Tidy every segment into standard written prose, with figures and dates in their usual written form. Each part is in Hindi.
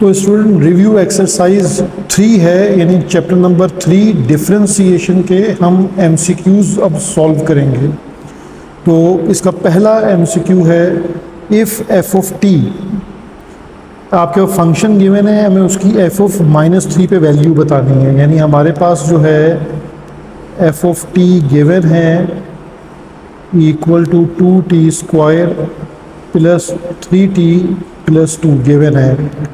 तो स्टूडेंट रिव्यू एक्सरसाइज 3 है, यानी चैप्टर नंबर 3 डिफरेंशिएशन के हम एमसीक्यूज अब सॉल्व करेंगे। तो इसका पहला एमसीक्यू है, इफ़ एफ ऑफ टी, आपके फंक्शन गिवन है, हमें उसकी एफ ऑफ -3 पे वैल्यू बतानी है। यानी हमारे पास जो है एफ ऑफ टी गिवन है equal to 2t² plus 3t plus 2 given है।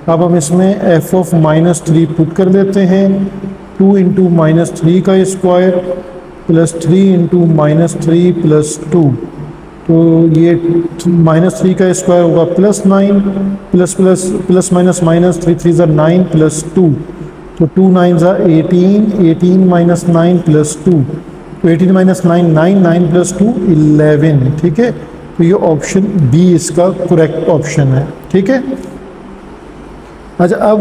अब हम इसमें एफ ऑफ -3 पुट कर देते हैं, 2 इंटू -3 का स्क्वायर प्लस 3 इंटू -3 प्लस 2, तो ये -3 का स्क्वायर होगा +9 plus plus plus minus minus 3 3 9 plus 2, तो 2 9 18, 18 माइनस 9 प्लस 2, तो 18 माइनस 9 9, 9 प्लस 2 11। ठीक है, तो ये ऑप्शन बी इसका करेक्ट ऑप्शन है। ठीक है, अच्छा अब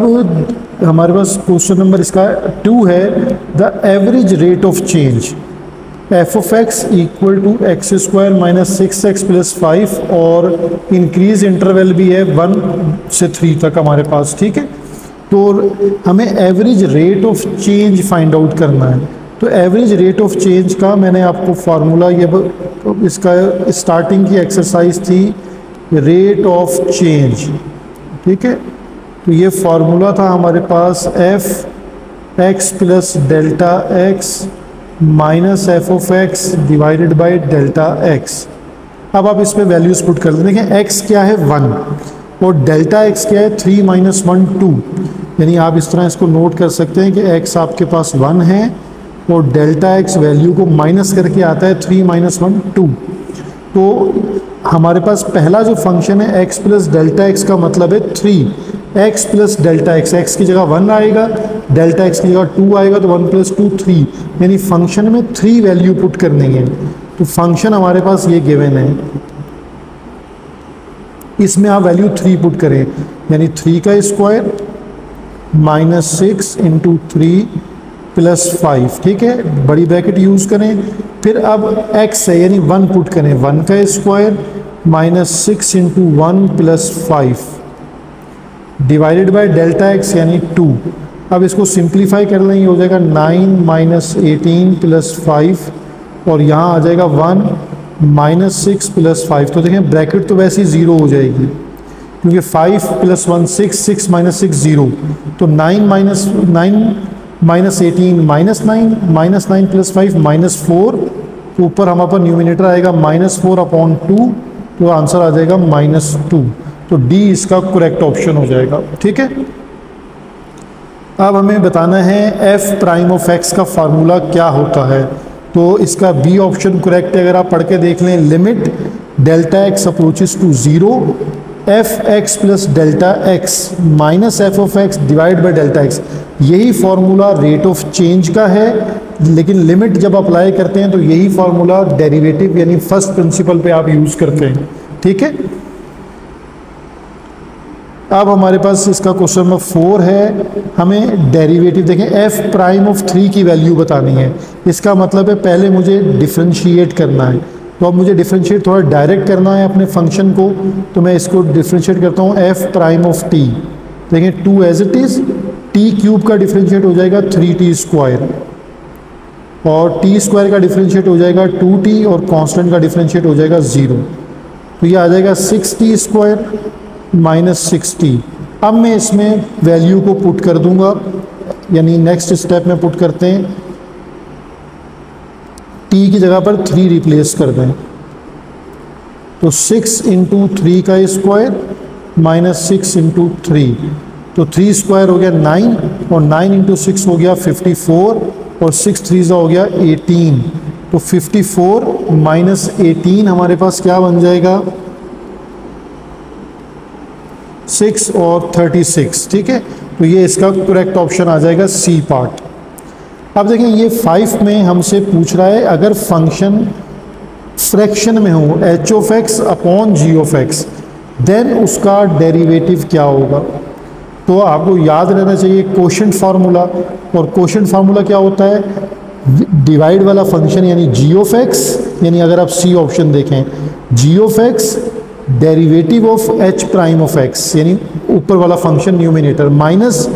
हमारे पास क्वेश्चन नंबर इसका 2 है, the average rate of change f of x equal to x² minus 6x plus 5, और इंक्रीज इंटरवल भी है 1 से 3 तक हमारे पास। ठीक है, तो हमें average rate of change find out करना है। तो एवरेज रेट ऑफ चेंज का मैंने आपको फार्मूला, ये इसका स्टार्टिंग की एक्सरसाइज थी रेट ऑफ चेंज। ठीक है, तो ये फार्मूला था हमारे पास f x plus delta x minus f of x divided by delta x. अब आप इसमें वैल्यूज पुट कर दें। देखिए एक्स क्या है 1 और डेल्टा एक्स क्या है 3 - 1 2, यानी आप इस तरह इसको नोट कर सकते हैं कि एक्स आपके पास 1 है और डेल्टा एक्स वैल्यू को माइनस करके आता है 3 - 1 2। तो हमारे पास पहला जो फंक्शन है x प्लस डेल्टा एक्स का मतलब है 3x plus delta x, x की जगह 1 आएगा, डेल्टा एक्स की जगह 2 आएगा, तो 1 + 2 3, यानी फंक्शन में 3 वैल्यू पुट करनी है। तो फंक्शन हमारे पास ये गिवन है, इसमें आप वैल्यू 3 पुट करें, यानी 3 का स्क्वायर -6 इंटू 3 प्लस 5। ठीक है, बड़ी ब्रैकेट यूज़ करें। फिर अब x है यानी 1 पुट करें, 1 का square -6 into 1 plus 5 divided by delta x यानी 2। अब इसको सिंप्लीफाई कर लें, ये हो जाएगा 9 - 18 प्लस 5, और यहाँ आ जाएगा 1 - 6 प्लस 5। तो देखें ब्रैकेट तो वैसे ही 0 हो जाएगी, क्योंकि 5 + 1 6, 6 - 6 0, तो 9 - 18 -9 प्लस 5 -4, तो ऊपर हमारे पास न्यूमिनेटर आएगा -4/2, तो आंसर आ जाएगा -2। तो डी इसका करेक्ट ऑप्शन हो जाएगा। ठीक है, अब हमें बताना है एफ प्राइम ऑफ एक्स का फार्मूला क्या होता है। तो इसका बी ऑप्शन करेक्ट है। अगर आप पढ़ के देख लें, limit delta x approaches to 0 f x plus delta x minus f of x divide by delta x, यही फार्मूला रेट ऑफ चेंज का है। लेकिन लिमिट जब अप्लाई करते हैं तो यही फार्मूला डेरिवेटिव यानी फर्स्ट प्रिंसिपल पे आप यूज़ करते हैं। ठीक है, अब हमारे पास इसका क्वेश्चन नंबर 4 है, हमें डेरिवेटिव देखें एफ प्राइम ऑफ 3 की वैल्यू बतानी है। इसका मतलब है पहले मुझे डिफ्रेंशिएट करना है, तो अब मुझे डिफ्रेंशिएट थोड़ा डायरेक्ट करना है अपने फंक्शन को, तो मैं इसको डिफ्रेंशिएट करता हूँ एफ प्राइम ऑफ टी। देखें 2 एज इट इज़, t³ का डिफ्रेंशिएट हो जाएगा 3t², और t² का डिफ्रेंशिएट हो जाएगा 2t, और कांस्टेंट का डिफ्रेंशिएट हो जाएगा 0, तो ये आ जाएगा 6t² माइनस 6t। अब मैं इसमें वैल्यू को पुट कर दूंगा, यानी नेक्स्ट स्टेप में पुट करते हैं, t की जगह पर 3 रिप्लेस कर दें, तो 6 इंटू 3 का स्क्वायर माइनस 6 इंटू 3, तो 3 स्क्वायर हो गया 9, और 9 इंटू 6 हो गया 54, और 6 3 हो गया 18, तो 54 माइनस 18 हमारे पास क्या बन जाएगा 6 और 36। ठीक है, तो ये इसका करेक्ट ऑप्शन आ जाएगा सी पार्ट। अब देखें ये 5 में हमसे पूछ रहा है अगर फंक्शन फ्रैक्शन में हो h of x upon g of x, then उसका डेरिवेटिव क्या होगा। तो आपको याद रहना चाहिए कोशेंट फार्मूला, और कोशेंट फार्मूला क्या होता है, डिवाइड वाला फंक्शन यानी जी ऑफ एक्स, यानी अगर आप सी ऑप्शन देखें g of x derivative of h prime of x, यानी ऊपर वाला function numerator, minus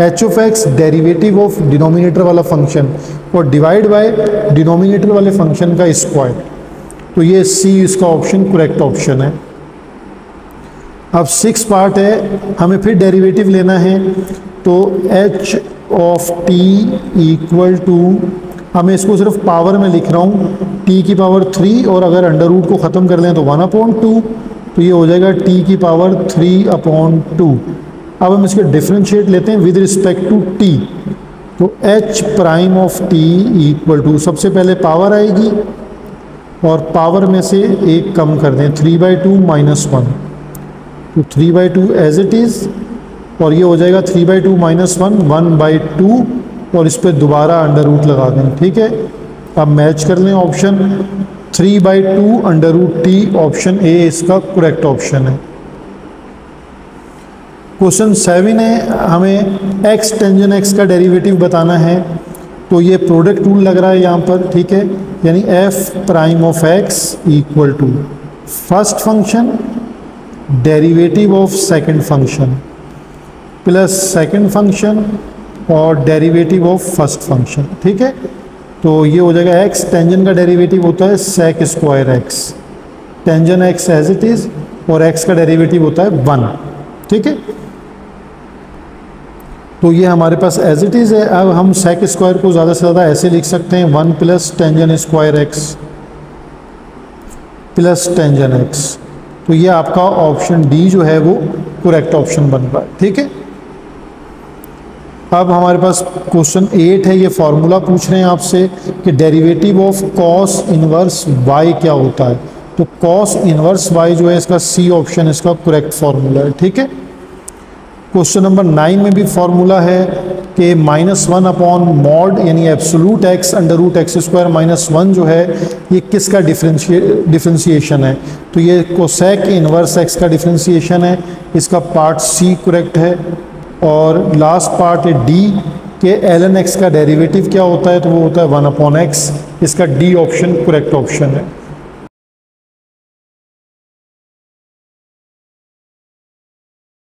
h of x derivative of denominator वाला फंक्शन, और डिवाइड बाय डिनोमिनेटर वाले फंक्शन का स्क्वायर। तो ये सी इसका ऑप्शन करेक्ट ऑप्शन है। अब 6 पार्ट है, हमें फिर डेरिवेटिव लेना है। तो h of t equal to, हमें इसको सिर्फ पावर में लिख रहा हूँ, टी की पावर 3, और अगर अंडर रूट को ख़त्म कर लें तो 1/2, तो ये हो जाएगा टी की पावर 3/2। अब हम इसके डिफ्रेंशिएट लेते हैं विद रिस्पेक्ट टू टी। तो h prime of t equal to, सबसे पहले पावर आएगी और पावर में से एक कम कर दें, 3/2 -1, तो 3/2 एज इट इज़, और ये हो जाएगा 3/2 -1 1/2, और इस पर दोबारा अंडर रूट लगा दें। ठीक है, अब मैच कर लें ऑप्शन, 3/2 √t, ऑप्शन ए इसका करेक्ट ऑप्शन है। क्वेश्चन 7 है, हमें x टेंजन x का डेरिवेटिव बताना है। तो ये प्रोडक्ट रूल लग रहा है यहाँ पर, ठीक है, यानी f prime of x equal to first function derivative of second function plus second function और डेरिवेटिव ऑफ फर्स्ट फंक्शन। ठीक है, तो ये हो जाएगा x टेंजन का डेरिवेटिव होता है sec square x, tangent x as it is, और x का डेरिवेटिव होता है 1। ठीक है, तो ये हमारे पास एज इट इज़ है। अब हम sec स्क्वायर को ज़्यादा से ज़्यादा ऐसे लिख सकते हैं, 1 plus tangent square x plus tangent x। तो ये आपका ऑप्शन डी जो है वो करेक्ट ऑप्शन बन रहा है। ठीक है, अब हमारे पास क्वेश्चन 8 है, ये फॉर्मूला पूछ रहे हैं आपसे कि derivative of cos inverse y क्या होता है। तो कॉस इनवर्स y जो है इसका सी ऑप्शन इसका करेक्ट फॉर्मूला है। ठीक है, क्वेश्चन नंबर 9 में भी फॉर्मूला है कि -1/mod यानी एब्सोलूट x √x² -1 जो है ये किसका डिफ्रेंशिएशन है। तो ये कोसेक इनवर्स x का डिफ्रेंशिएशन है, इसका पार्ट सी करेक्ट है। और लास्ट पार्ट है डी के ln x का डेरिवेटिव क्या होता है, तो वो होता है 1/x, इसका डी ऑप्शन करेक्ट ऑप्शन है।